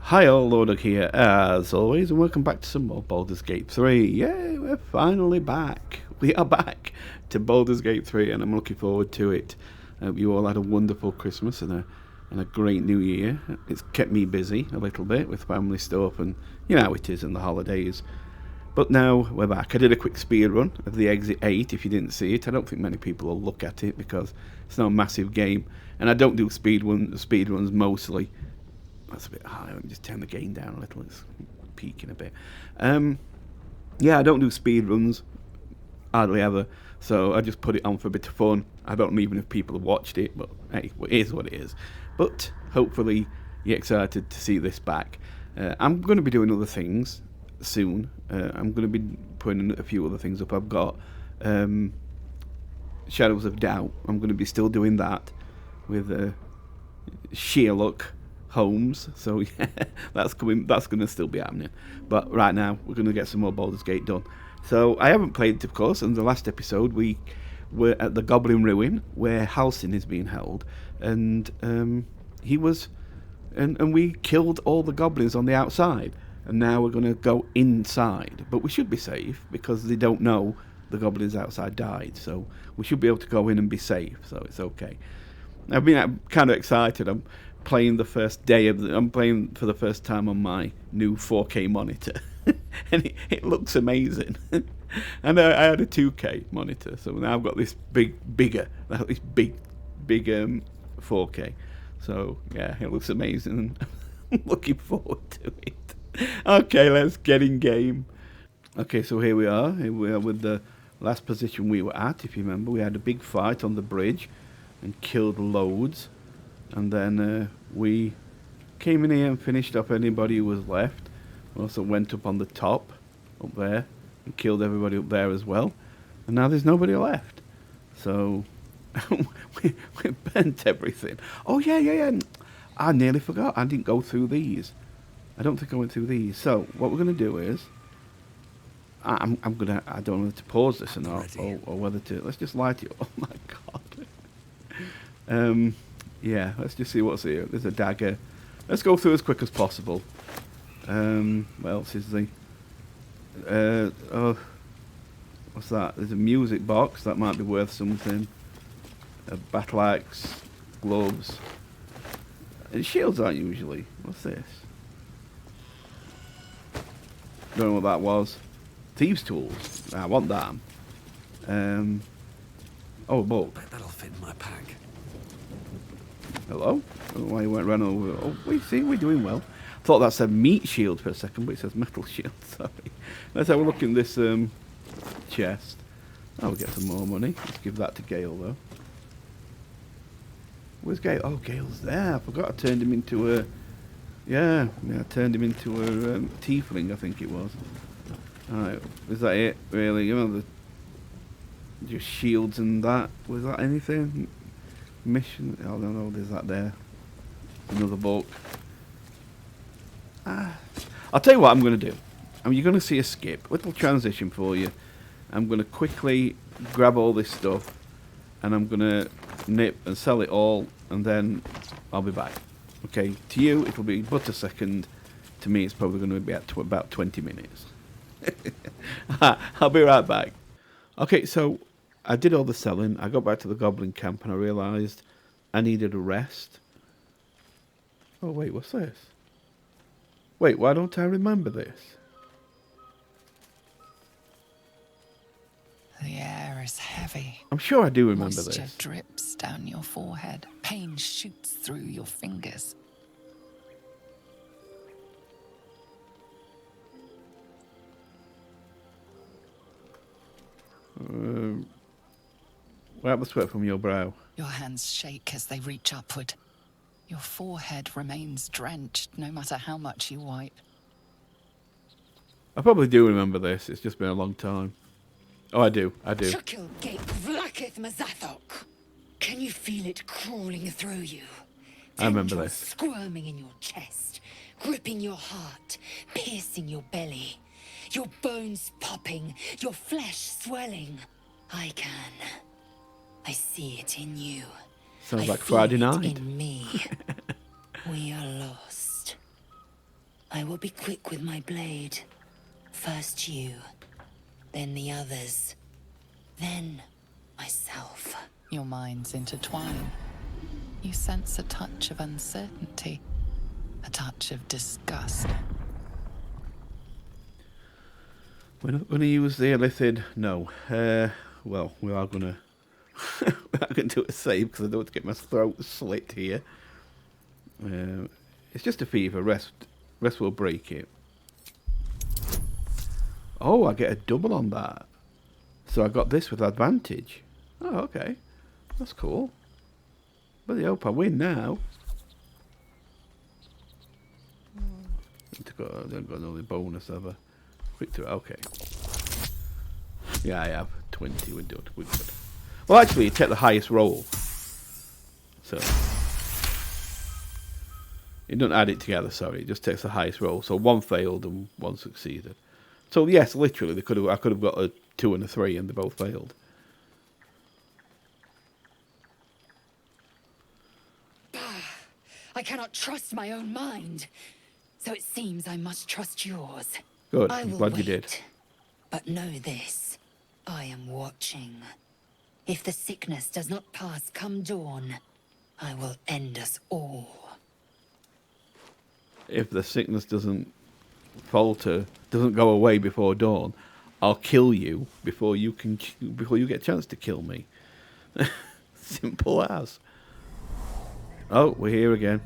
Hi all, Lord here as always, and welcome back to some more Baldurs Gate 3. Yay, we're finally back. We are back to Baldurs Gate 3 and I'm looking forward to it. I hope you all had a wonderful Christmas and a great New Year. It's kept me busy a little bit with family stuff and you know how it is in the holidays. But now we're back. I did a quick speed run of the Exit 8 if you didn't see it. I don't think many people will look at it because it's not a massive game. And I don't do speed runs mostly. That's a bit high. Let me just turn the gain down a little. It's peaking a bit. Yeah, I don't do speed runs hardly ever, so I just put it on for a bit of fun. I don't know even if people have watched it, but hey, it is what it is. But hopefully you're excited to see this back. I'm going to be doing other things soon. I'm going to be putting a few other things up. I've got Shadows of Doubt. I'm going to be still doing that with Sherlock Holmes, so yeah, that's going to still be happening. But right now we're going to get some more Baldur's Gate done. So I haven't played it, of course. In the last episode we were at the Goblin Ruin where Halsin is being held, and we killed all the goblins on the outside, and now we're going to go inside. But we should be safe because they don't know the goblins outside died, so we should be able to go in and be safe. So it's okay. I'm kind of excited. I'm playing I'm playing for the first time on my new 4K monitor, and it looks amazing. And I had a 2K monitor, so now I've got this big 4K. So yeah, it looks amazing. I'm looking forward to it. Okay, let's get in game. Okay, so here we are. Here we are with the last position we were at. If you remember, we had a big fight on the bridge and killed loads. And then we came in here and finished up anybody who was left. We also went up on the top, up there, and killed everybody up there as well. And now there's nobody left. So, we burnt everything. Oh, yeah. I nearly forgot. I didn't go through these. I don't think I went through these. So, what we're going to do is, I don't know whether to pause this or not, or whether to, let's just light it. Oh, my God. Yeah, let's just see what's here. There's a dagger. Let's go through as quick as possible. What else is the... what's that? There's a music box. That might be worth something. A battle axe. Gloves. And shields aren't usually. What's this? Don't know what that was. Thieves' tools. I want that. Oh, a book. That'll fit in my pack. Hello? I don't know why you went running over. Oh, we're doing well. I thought that said meat shield for a second, but it says metal shield. Sorry. Let's have a look in this chest. Oh, we'll get some more money. Let's give that to Gale, though. Where's Gale? Oh, Gale's there. I forgot I turned him into a... Yeah, I turned him into a tiefling, I think it was. Alright, is that it, really? You know, just shields and that. Was that anything? Mission, I don't know, there's that there. Another book. I'll tell you what I'm going to do. You're going to see a skip. Little transition for you. I'm going to quickly grab all this stuff and I'm going to nip and sell it all and then I'll be back. Okay, to you it'll be but a second. To me it's probably going to be about 20 minutes. I'll be right back. Okay, so I did all the selling. I got back to the goblin camp and I realised I needed a rest. Oh, wait, what's this? Wait, why don't I remember this? The air is heavy. I'm sure I do remember Moisture this. drips down your forehead. Pain shoots through your fingers. Wipe the sweat from your brow. Your hands shake as they reach upward. Your forehead remains drenched no matter how much you wipe. I probably do remember this. It's just been a long time. Oh, I do. Shukil Gate Vlakith Mazathok. Can you feel it crawling through you? I remember Tendrils this. squirming in your chest, gripping your heart, piercing your belly. Your bones popping, your flesh swelling. I can. I see it in you. Sounds I like feel Friday it night. in me. We are lost. I will be quick with my blade. First you, then the others, then myself. Your minds intertwine. You sense a touch of uncertainty, a touch of disgust. We're not going to use the illithid. No. Well, we are going to... we're not going to do a save because I don't want to get my throat slit here. It's just a fever. Rest will break it. Oh, I get a double on that. So I got this with advantage. Oh, okay. That's cool. But I hope I win now. I haven't got another bonus ever. Quick through. Okay. Yeah, I have 20. We're good. We're good. Well, actually, you take the highest roll. So it doesn't add it together. Sorry, it just takes the highest roll. So one failed and one succeeded. So yes, literally, I could have got a 2 and a 3, and they both failed. I cannot trust my own mind. So it seems I must trust yours. Good. I I'm will glad wait, you did. But know this. I am watching. If the sickness does not pass come dawn, I will end us all. If the sickness doesn't falter, doesn't go away before dawn, I'll kill you before you get a chance to kill me. Simple as. Oh, we're here again.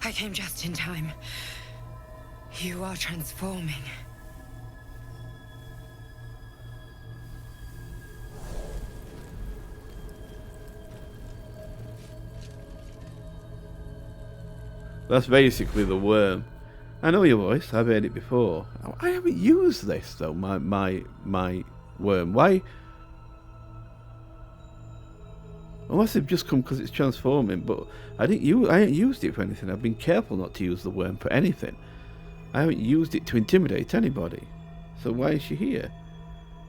I came just in time. You are transforming. That's basically the worm. I know your voice. I've heard it before. I haven't used this though. My worm. Why? Unless they've just come because it's transforming. But I ain't used it for anything. I've been careful not to use the worm for anything. I haven't used it to intimidate anybody. So why is she here?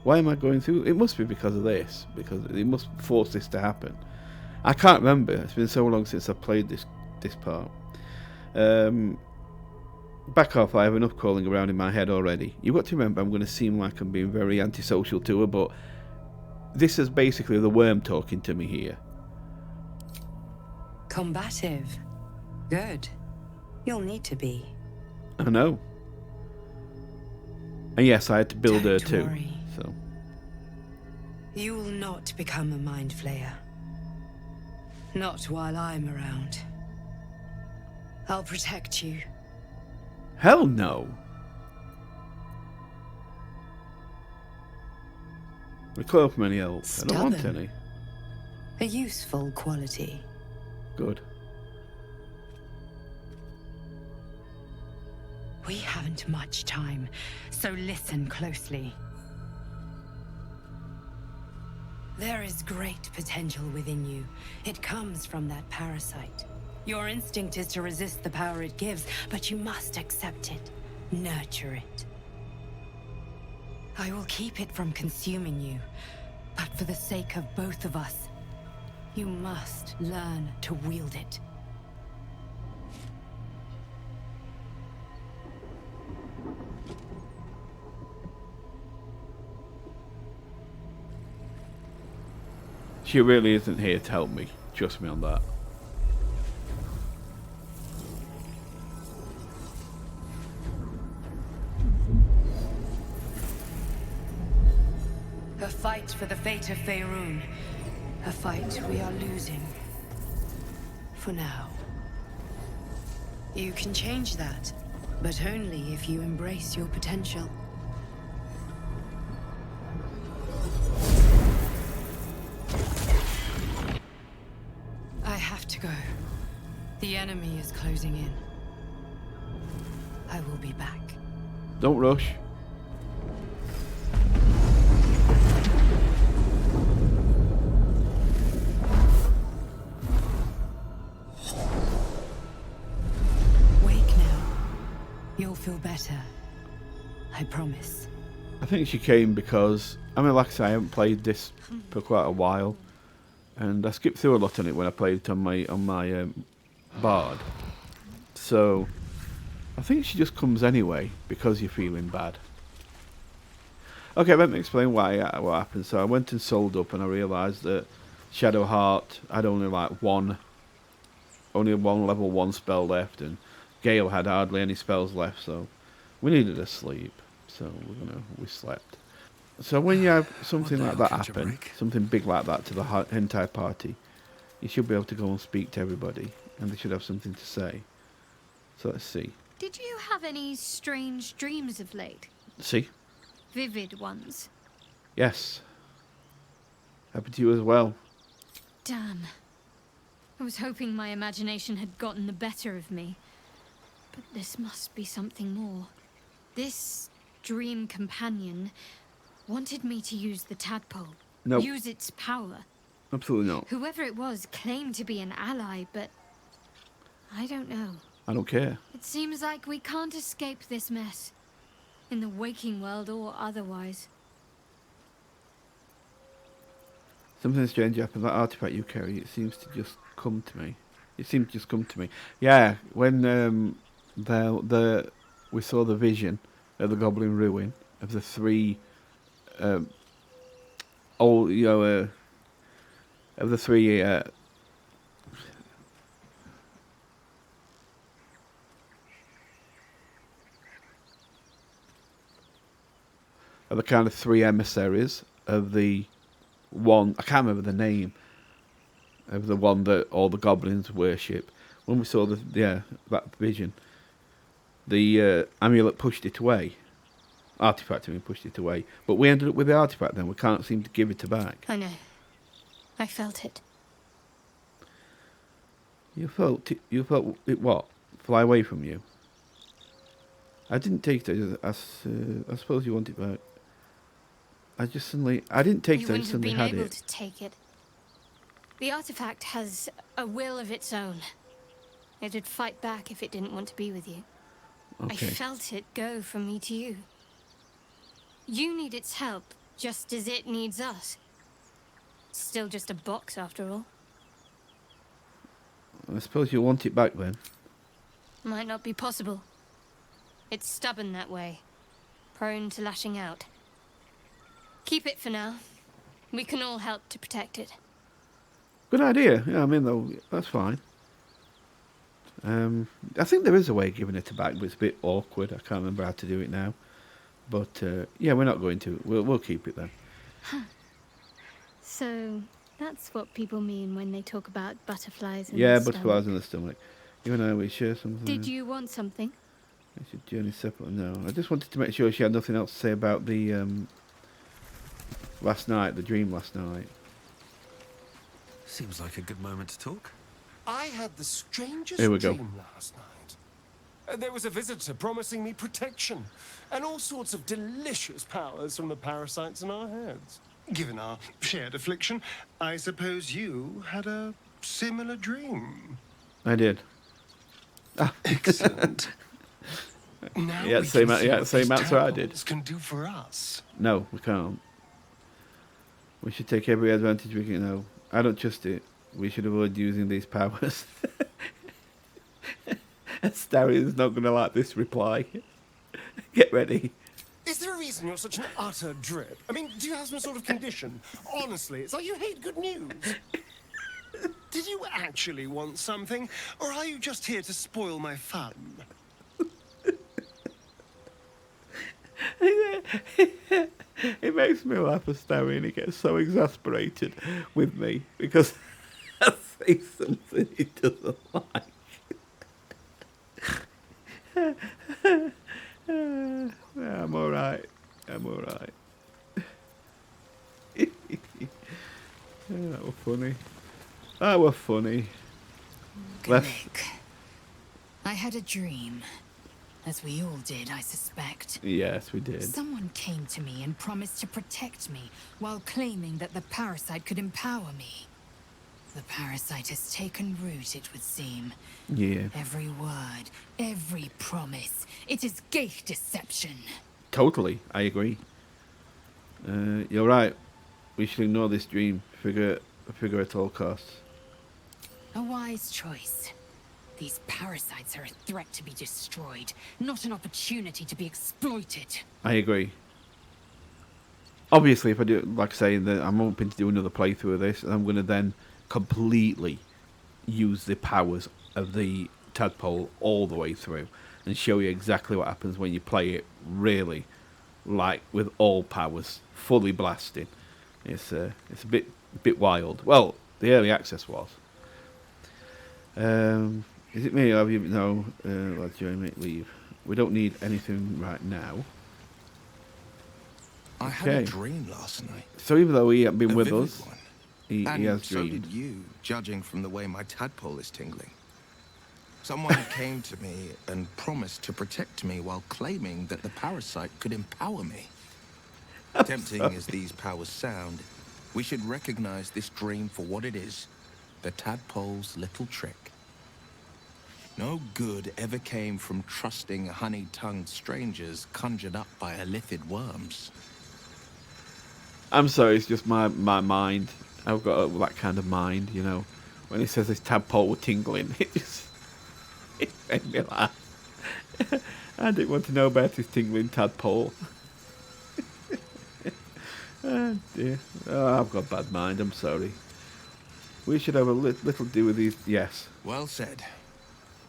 Why am I going through? It must be because of this. Because it must force this to happen. I can't remember. It's been so long since I played this part. Back off, I have enough crawling around in my head already. You've got to remember I'm going to seem like I'm being very antisocial to her, but this is basically the worm talking to me here. Combative. Good. You'll need to be. I know. And yes, I had to build her Don't too. worry. So You will not become a mind flayer. Not while I'm around. I'll protect you. hell no. Recoil from any else. I don't want Stubborn. any. A useful quality. Good. We haven't much time, so listen closely. There is great potential within you. It comes from that parasite. Your instinct is to resist the power it gives, but you must accept it, nurture it. I will keep it from consuming you, but for the sake of both of us, you must learn to wield it. She really isn't here to help me. Trust me on that. A fight for the fate of Faerun. A fight we are losing. For now. You can change that, but only if you embrace your potential. I have to go. The enemy is closing in. I will be back. Don't rush. Wake now. You'll feel better. I promise. I think she came because I mean, like I say, I haven't played this for quite a while, and I skipped through a lot on it when I played it on my Bard. So I think she just comes anyway because you're feeling bad. Okay, let me explain what happened. So I went and sold up, and I realised that Shadowheart had only one level 1 spell left, and Gale had hardly any spells left. So we needed a sleep. So we slept. So when you have something like that happen, something big like that to the entire party, you should be able to go and speak to everybody, and they should have something to say. So let's see. Did you have any strange dreams of late? See? Vivid ones? Yes. Happened to you as well. Damn. I was hoping my imagination had gotten the better of me. But this must be something more. This dream companion wanted me to use the tadpole. No. Use its power. Absolutely not. Whoever it was claimed to be an ally, but I don't know. I don't care. It seems like we can't escape this mess. In the waking world or otherwise. Something strange happened. That artifact you carry, it seems to just come to me. Yeah, when we saw the vision of the Goblin Ruin of the three of the three of the kind of 3 emissaries of the one, I can't remember the name, of the one that all the goblins worship. When we saw that vision, the amulet pushed it away. Artifact, pushed it away. But we ended up with the artifact then. We can't seem to give it back. I know. I felt it. You felt it what? Fly away from you? I didn't take it. I suppose you want it back. I didn't take it. I just suddenly had it. You wouldn't have been able to take it. The artifact has a will of its own. It'd fight back if it didn't want to be with you. Okay. I felt it go from me to you. You need its help, just as it needs us. It's still just a box, after all. I suppose you want it back then. Might not be possible. It's stubborn that way. Prone to lashing out. Keep it for now. We can all help to protect it. Good idea. Yeah, though, that's fine. I think there is a way of giving it back, but it's a bit awkward. I can't remember how to do it now. But, yeah, we're not going to. We'll keep it then. So, that's what people mean when they talk about butterflies in Yeah, the butterflies stomach. in the stomach. You and I, we share something. Did you want something? I should journey separately. No, I just wanted to make sure she had nothing else to say about the the dream last night. Seems like a good moment to talk. I had the strangest Here we go. dream last night. There was a visitor promising me protection and all sorts of delicious powers from the parasites in our heads. Given our shared affliction, I suppose you had a similar dream. I did. Excellent. Now Yeah, we same can see what same these answer I did. tadpoles can do for us. No, we can't. We should take every advantage we can. No, I don't trust it. We should avoid using these powers. Starry is not going to like this reply. Get ready. Is there a reason you're such an utter drip? I mean, do you have some sort of condition? Honestly, it's like you hate good news. Did you actually want something, or are you just here to spoil my fun? It makes me laugh at Starry, and he gets so exasperated with me because I say something he doesn't like. Yeah, I'm alright. Yeah, that was funny. Gnick. I had a dream. As we all did, I suspect. Yes, we did. Someone came to me and promised to protect me, while claiming that the parasite could empower me. The parasite has taken root, it would seem. Yeah. Every word, every promise. It is gate deception. Totally, I agree. You're right. We should ignore this dream. Figure at all costs. A wise choice. These parasites are a threat to be destroyed, not an opportunity to be exploited. I agree. Obviously, if I do, like I say, I'm hoping to do another playthrough of this, and I'm going to then completely use the powers of the tadpole all the way through, and show you exactly what happens when you play it. Really, like with all powers, fully blasting. It's a bit wild. Well, the early access was. Is it me or have you? No, let's make leave. We don't need anything right now. I had a dream last night. So even though he hasn't been A with vivid us, one. he And has so dreamed. did you, judging from the way my tadpole is tingling. Someone came to me and promised to protect me while claiming that the parasite could empower me. Tempting as these powers sound, we should recognize this dream for what it is, the tadpole's little trick. No good ever came from trusting honey-tongued strangers conjured up by illithid worms. I'm sorry, it's just my mind. I've got that kind of mind, you know. When he says this tadpole were tingling, it made me laugh. I didn't want to know about his tingling tadpole. Oh dear. Oh, I've got a bad mind, I'm sorry. We should have a little do with these. Yes. Well said.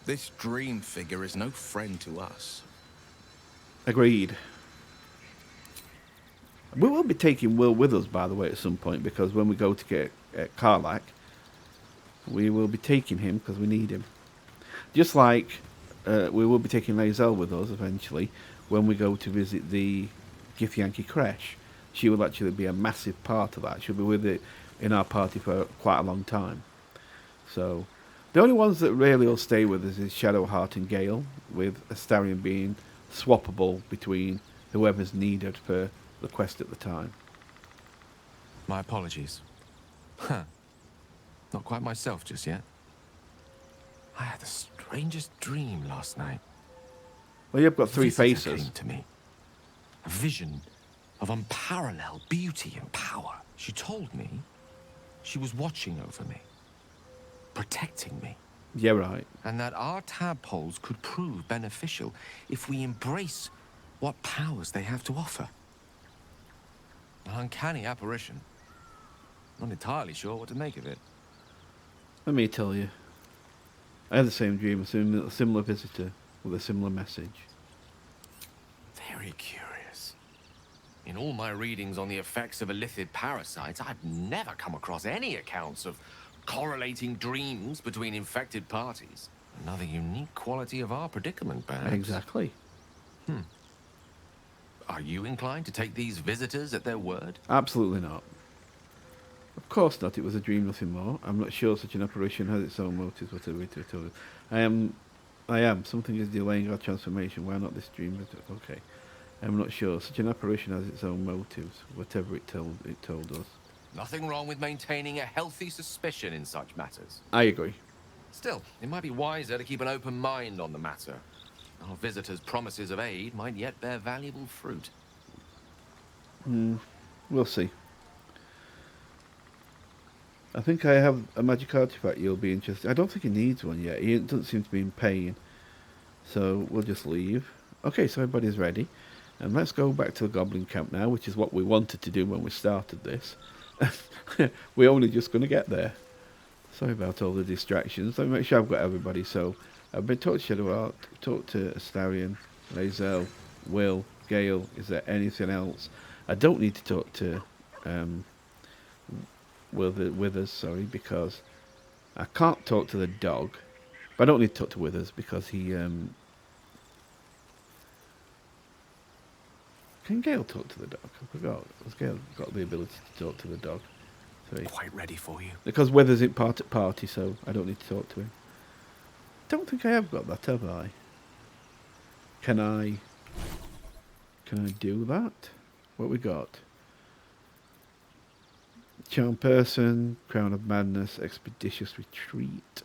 This dream figure is no friend to us. Agreed. We will be taking Will with us, by the way, at some point, because when we go to get Karlach, we will be taking him because we need him. Just like we will be taking Lae'zel with us eventually when we go to visit the Githyanki creche. She will actually be a massive part of that. She'll be with it in our party for quite a long time. So the only ones that really will stay with us is Shadowheart and Gale, with Astarion being swappable between whoever's needed for the quest at the time. My apologies. Huh. Not quite myself just yet. I had the strangest dream last night. Well, you've got three Visitor faces. came to me. A vision of unparalleled beauty and power. She told me she was watching over me, protecting me, Yeah, right. and that our tadpoles could prove beneficial if we embrace what powers they have to offer. An uncanny apparition. Not entirely sure what to make of it. Let me tell you. I had the same dream, a similar visitor with a similar message. Very curious. In all my readings on the effects of illithid parasites, I've never come across any accounts of correlating dreams between infected parties. Another unique quality of our predicament, perhaps. Exactly. Are you inclined to take these visitors at their word? Absolutely not. Of course not. It was a dream, nothing more. I'm not sure such an apparition has its own motives, whatever it is. I am. Something is delaying our transformation. Why not this dream? Okay. I'm not sure. Such an apparition has its own motives, whatever it told us. Nothing wrong with maintaining a healthy suspicion in such matters. I agree. Still, it might be wiser to keep an open mind on the matter. Our visitors' promises of aid might yet bear valuable fruit. We'll see. I think I have a magic artifact you'll be interested. I don't think he needs one yet. He doesn't seem to be in pain. So we'll just leave. Okay, so everybody's ready. And let's go back to the goblin camp now, which is what we wanted to do when we started this. We're only just going to get there. Sorry about all the distractions. Let me make sure I've got everybody. So I've been talked to Shadowheart, talked to Astarion, Lae'zel, Will, Gale. Is there anything else? I don't need to talk to Withers, sorry, because I can't talk to the dog. But I don't need to talk to Withers because he... Can Gale talk to the dog? I forgot. Has Gale got the ability to talk to the dog? Sorry. Quite ready for you. Because Withers isn't part at party, so I don't need to talk to him. Don't think I have got that, have I? Can I do that? What we got? Charm Person, Crown of Madness, Expeditious Retreat.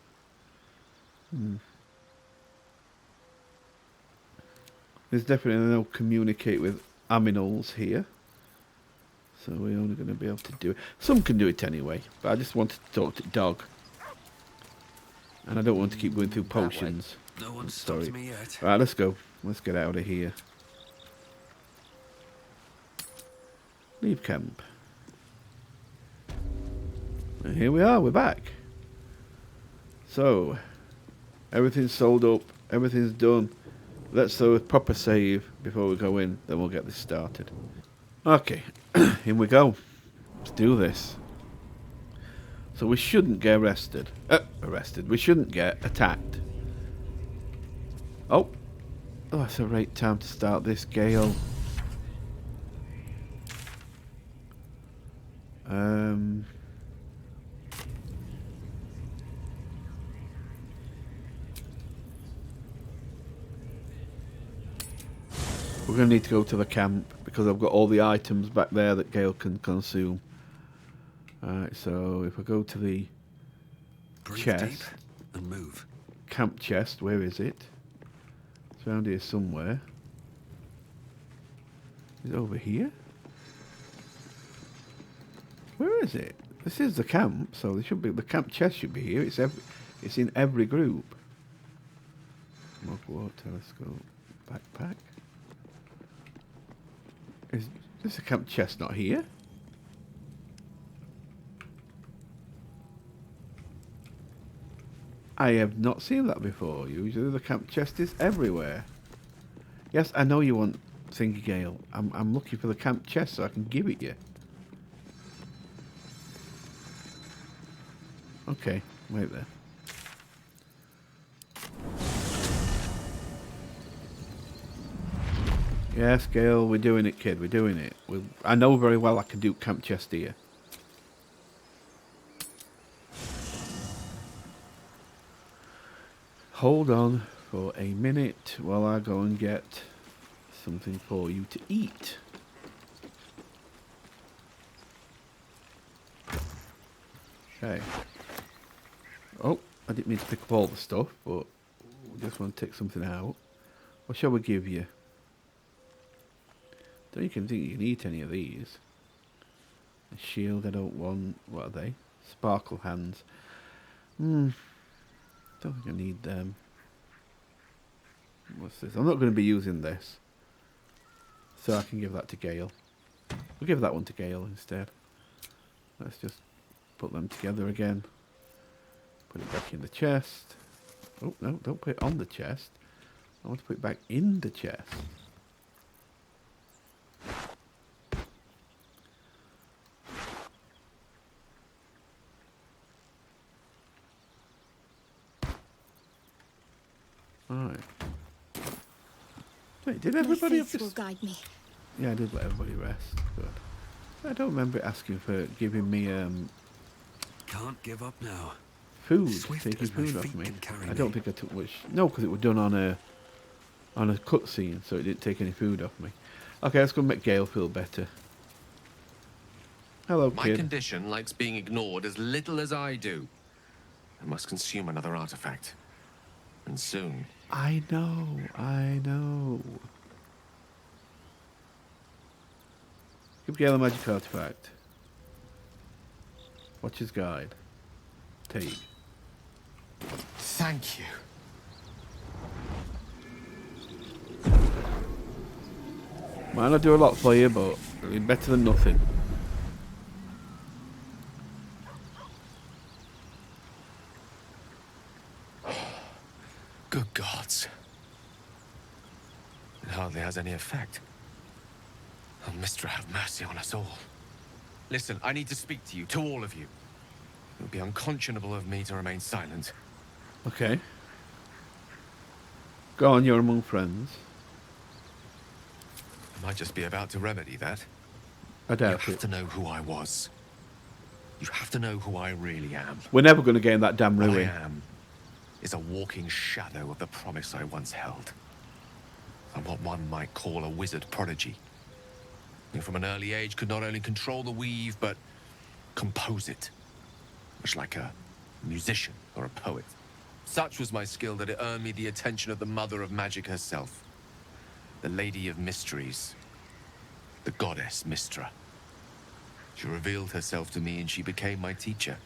There's definitely no communicate with aminals here. So we're only going to be able to do it. Some can do it anyway, but I just wanted to talk to Dog. And I don't want to keep going through potions. No one's stopped me yet. Right, let's go. Let's get out of here. Leave camp. And here we are, we're back. So, everything's sold up, everything's done. Let's do a proper save before we go in, then we'll get this started. Okay, here we go. Let's do this. So we shouldn't get arrested. We shouldn't get attacked. Oh, that's a right time to start this gale. We're going to need to go to the camp because I've got all the items back there that Gale can consume. Alright, so if I go to the chest and move. Camp chest, where is it? It's around here somewhere. Is it over here? Where is it? This is the camp, so there should be the camp chest should be here. It's in every group. Mugwort telescope, backpack. Is the camp chest not here? I have not seen that before. Usually the camp chest is everywhere. Yes, I know you want Thingy Gale. I'm looking for the camp chest so I can give it you. Okay, wait there. Yes, Gale, we're doing it, kid. We're doing it. I know very well I can do camp chest here. Hold on for a minute while I go and get something for you to eat. Okay. Oh, I didn't mean to pick up all the stuff, but we just want to take something out. What shall we give you? Don't you think you can eat any of these? A shield I don't want. What are they? Sparkle hands. Don't think I need them. What's this? I'm not going to be using this. So I can give that to Gale. We'll give that one to Gale instead. Let's just put them together again. Put it back in the chest. Oh, no, don't put it on the chest. I want to put it back in the chest. Alright. Wait, did everybody have will this? guide me. Yeah, I did let everybody rest. Good. I don't remember asking for giving me Can't give up now. food, Swift taking as my food off feet me. can carry I don't me. think I took much. No, because it was done on a cutscene, so it didn't take any food off me. Okay, let's go make Gale feel better. Hello, My kid. condition likes being ignored as little as I do. I must consume another artifact. And soon. I know. Give Gale a magic artifact. Watch his guide. Take. Thank you. Might not do a lot for you, but it'll be better than nothing. Good gods. It hardly has any effect. Oh, Mistra, have mercy on us all. Listen, I need to speak to you, to all of you. It would be unconscionable of me to remain silent. Okay. Go on, you're among friends. I might just be about to remedy that. I You doubt have it. to know who I was. You have to know who I really am. We're never going to gain that damn What I ruin. am is a walking shadow of the promise I once held. I'm what one might call a wizard prodigy. Who from an early age could not only control the weave, but compose it. Much like a musician or a poet. Such was my skill that it earned me the attention of the mother of magic herself. The Lady of Mysteries. The goddess Mistra. She revealed herself to me and she became my teacher.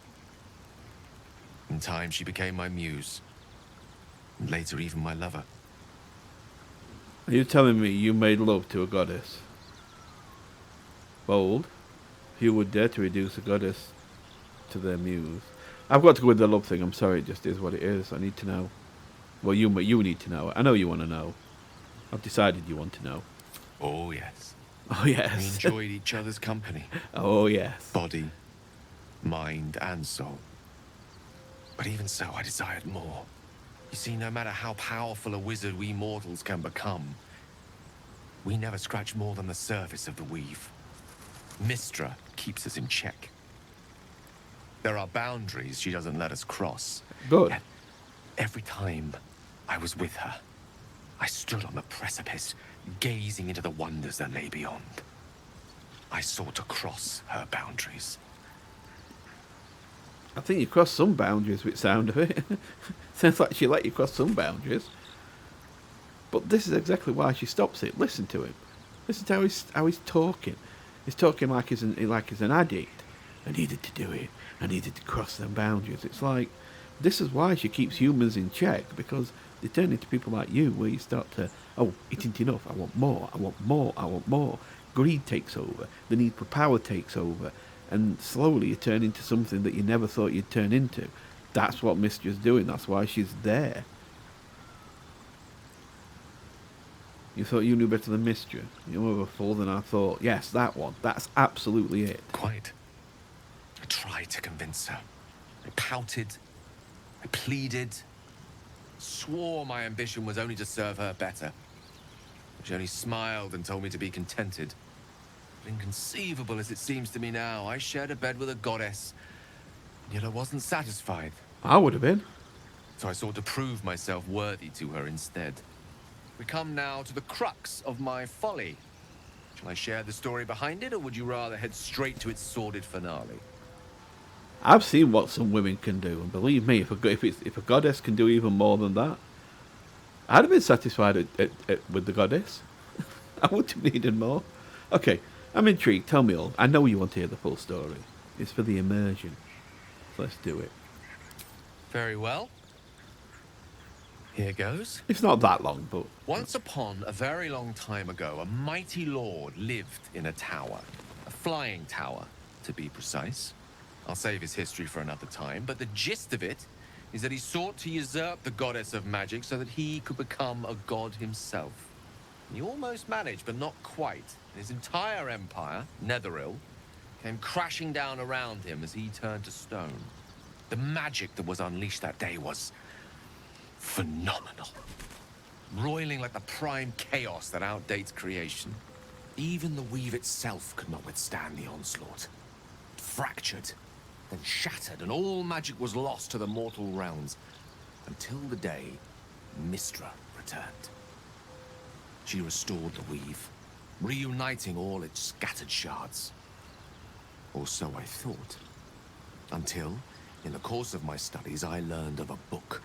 In time, she became my muse. And later, even my lover. Are you telling me you made love to a goddess? Bold. Who would dare to reduce a goddess to their muse? I've got to go with the love thing. I'm sorry, it just is what it is. I need to know. Well, you need to know. I know you want to know. I've decided you want to know. Oh, yes. Oh, We yes. enjoyed each other's company. Oh, yes. Body, mind, and soul. But even so, I desired more. You see, no matter how powerful a wizard we mortals can become, we never scratch more than the surface of the weave. Mystra keeps us in check. There are boundaries she doesn't let us cross. Good. Yet, every time I was with her, I stood on the precipice, gazing into the wonders that lay beyond. I sought to cross her boundaries. I think you crossed some boundaries with the sound of it. Sounds like she let you cross some boundaries. But this is exactly why she stops it. Listen to him. Listen to how he's talking. He's talking like he's an addict. I needed to do it. I needed to cross them boundaries. It's like, this is why she keeps humans in check, because they turn into people like you, where you start to, oh, it isn't enough. I want more. I want more. I want more. Greed takes over. The need for power takes over. And slowly you turn into something that you never thought you'd turn into. That's what Mistra's doing. That's why she's there. You thought you knew better than Mistra. You're more of a fool than I thought. Yes, that one. That's absolutely it. Quite. I tried to convince her. I pouted. I pleaded. Swore my ambition was only to serve her better. She only smiled and told me to be contented. But inconceivable as it seems to me now, I shared a bed with a goddess, yet I wasn't satisfied. I would have been. So I sought to prove myself worthy to her instead. We come now to the crux of my folly. Shall I share the story behind it, or would you rather head straight to its sordid finale? I've seen what some women can do, and believe me, if a goddess can do even more than that, I'd have been satisfied with the goddess. I wouldn't have needed more. Okay, I'm intrigued. Tell me all. I know you want to hear the full story. It's for the immersion. So let's do it. Very well. Here goes. It's not that long, but... Once upon a very long time ago, a mighty lord lived in a tower. A flying tower, to be precise. I'll save his history for another time, but the gist of it is that he sought to usurp the goddess of magic so that he could become a god himself. He almost managed, but not quite. His entire empire, Netheril, came crashing down around him as he turned to stone. The magic that was unleashed that day was phenomenal. Roiling like the prime chaos that outdates creation. Even the weave itself could not withstand the onslaught. It fractured, then shattered, and all magic was lost to the mortal realms. Until the day Mystra returned. She restored the weave, reuniting all its scattered shards. Or so I thought. Until, in the course of my studies, I learned of a book.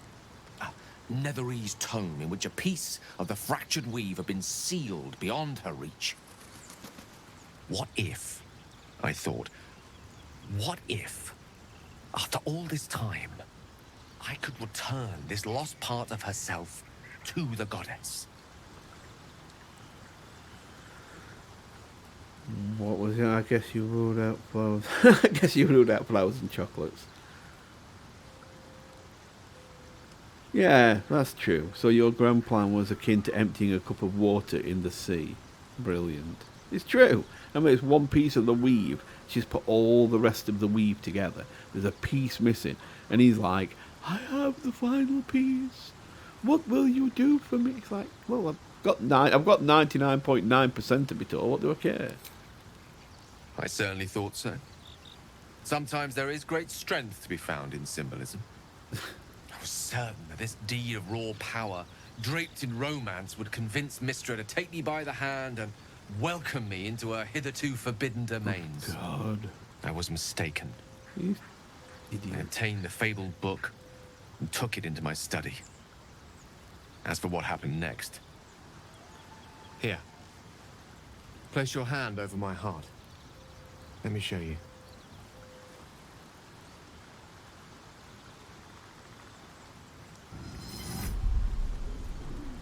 A Netherese tome in which a piece of the fractured weave had been sealed beyond her reach. What if, I thought, what if, after all this time, I could return this lost part of herself to the goddess? What was it? I guess you ruled out flowers. I guess you ruled out flowers and chocolates. Yeah, that's true. So your grand plan was akin to emptying a cup of water in the sea. Brilliant. It's true. I mean, it's one piece of the weave. She's put all the rest of the weave together. There's a piece missing. And he's like, I have the final piece. What will you do for me? It's like, well, I've got 99.9% of it all. What do I care? I certainly thought so. Sometimes there is great strength to be found in symbolism. I was certain that this deed of raw power, draped in romance, would convince Mystra to take me by the hand and welcome me into her hitherto forbidden domains. Oh, God. I was mistaken. You I idiot. obtained the fabled book and took it into my study. As for what happened next... Here. Place your hand over my heart. Let me show you.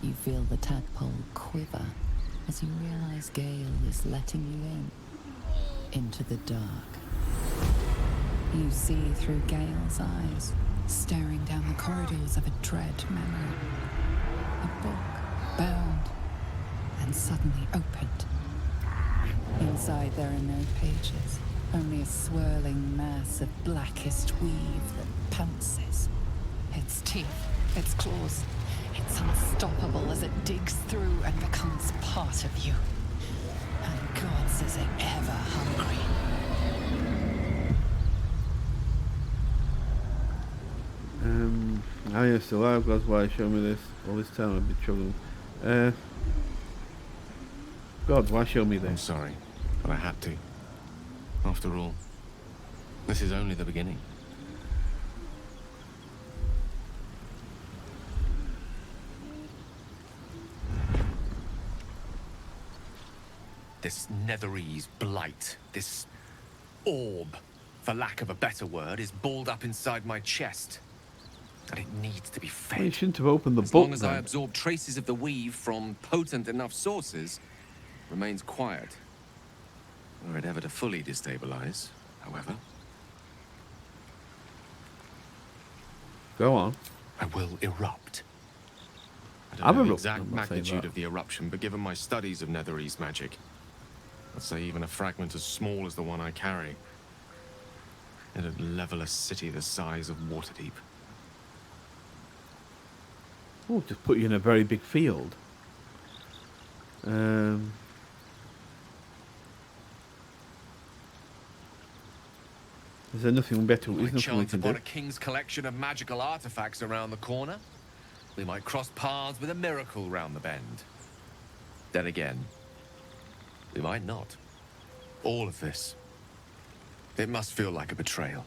You feel the tadpole quiver as you realize Gale is letting you into the dark. You see through Gale's eyes, staring down the corridors of a dread memory. A book, bound, and suddenly opened. Inside there are no pages, only a swirling mass of blackest weave that pounces. Its teeth, its claws, it's unstoppable as it digs through and becomes part of you. And gods, is it ever hungry. I am still alive, God's why show me this. All this time I've been struggling. God, why show me I'm this? sorry, but I had to. After all, this is only the beginning. This Netherese blight, this orb, for lack of a better word, is balled up inside my chest. And it needs to be fed. Well, you shouldn't have opened the As book long as I then. absorb traces of the weave from potent enough sources, remains quiet. Were it ever to fully destabilize, however, Go on. I will erupt. I I'm don't know the erupting, exact I'm not saying magnitude that. of the eruption, but given my studies of Netherese magic, I'd say even a fragment as small as the one I carry, it'd level a city the size of Waterdeep. Oh, just put you in a very big field. Is there nothing better? We Is might nothing we chance can upon do? a king's collection of magical artifacts around the corner. We might cross paths with a miracle round the bend. Then again, we might not. All of this, it must feel like a betrayal.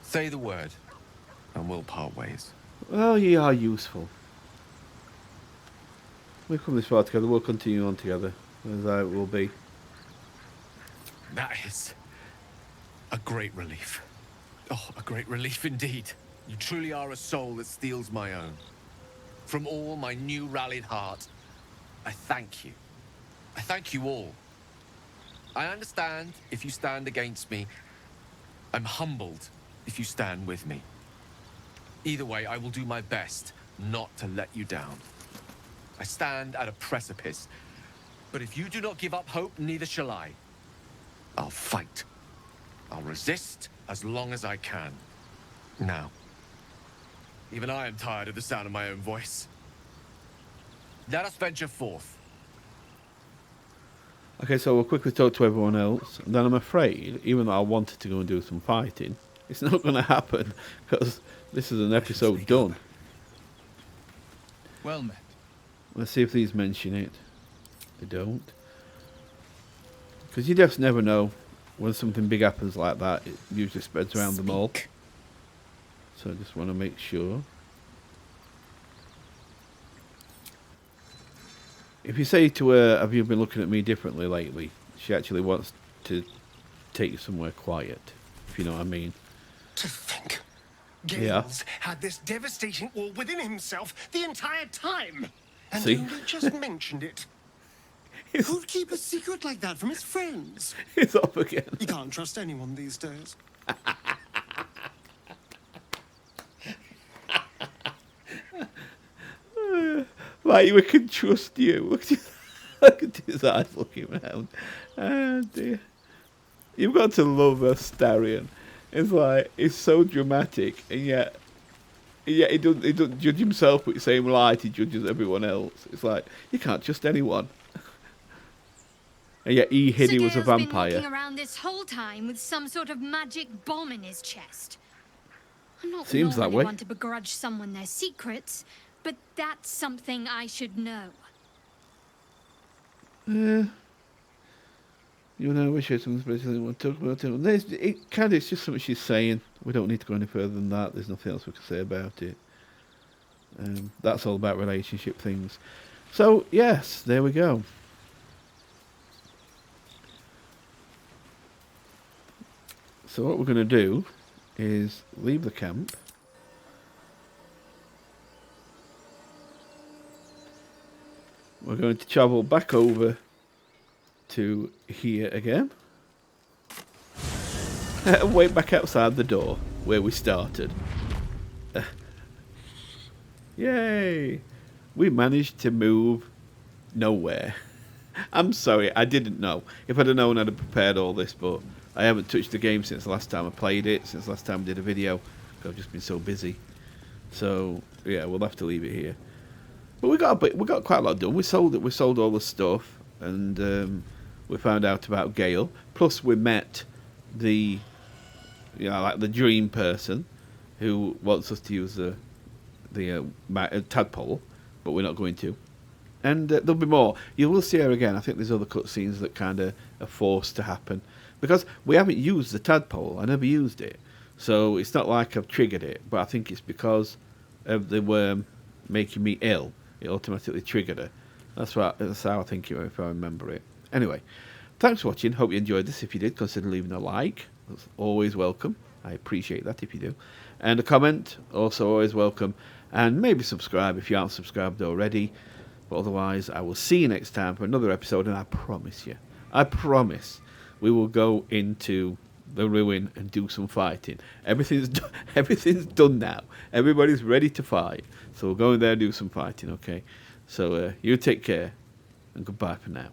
Say the word, and we'll part ways. Well, you are useful. We've come this far together. We'll continue on together, as I will be. That is a great relief. Oh, a great relief indeed. You truly are a soul that steals my own. From all my new rallied heart, I thank you. I thank you all. I understand if you stand against me. I'm humbled if you stand with me. Either way, I will do my best not to let you down. I stand at a precipice, but if you do not give up hope, neither shall I. I'll fight. I'll resist as long as I can. Now, even I am tired of the sound of my own voice. Let us venture forth. Okay, so we'll quickly talk to everyone else. And then I'm afraid, even though I wanted to go and do some fighting, it's not going to happen because this is an episode done. Well met. Let's see if these mention it. They don't. Because you just never know when something big happens like that. It usually spreads around them all. So I just want to make sure. If you say to her, have you been looking at me differently lately? She actually wants to take you somewhere quiet, if you know what I mean. To think, Yeah. Gales had this devastating all within himself the entire time, and See? only just mentioned it. Who'd keep a secret like that from his friends? It's up again. You can't trust anyone these days. Like we can trust you. Look at his eyes looking around. Oh dear. You've got to love Astarion. It's like, it's so dramatic, and yet he doesn't judge himself with the same light he judges everyone else. It's like, you can't trust anyone. And yet he hid he was a Sir Gale's been vampire. walking around this whole time with some sort of magic bomb in his chest. I'm not Seems that normally way. one to begrudge someone their secrets, but that's something I should know. You know, I wish I had something special I want to talk about it. It's just something she's saying. We don't need to go any further than that. There's nothing else we can say about it. That's all about relationship things. So, yes, there we go. So what we're going to do is leave the camp. We're going to travel back over to here again. Wait back outside the door where we started. Yay! We managed to move nowhere. I'm sorry, I didn't know. If I'd have known, I'd have prepared all this, but I haven't touched the game since the last time I played it, since the last time I did a video. I've just been so busy. So, yeah, we'll have to leave it here. But we got quite a lot done. We sold it. We sold all the stuff, and we found out about Gale. Plus, we met the, like the dream person, who wants us to use the tadpole, but we're not going to. And there'll be more. You will see her again. I think there's other cutscenes that kind of are forced to happen because we haven't used the tadpole. I never used it, so it's not like I've triggered it. But I think it's because of the worm making me ill. It automatically triggered her. That's how I think it, if I remember it. Anyway, thanks for watching. Hope you enjoyed this. If you did, consider leaving a like. That's always welcome. I appreciate that if you do. And a comment, also always welcome. And maybe subscribe if you aren't subscribed already. But otherwise, I will see you next time for another episode. And I promise, we will go into the ruin and do some fighting. Everything's done now. Everybody's ready to fight. So we'll go in there and do some fighting, okay? So you take care, and goodbye for now.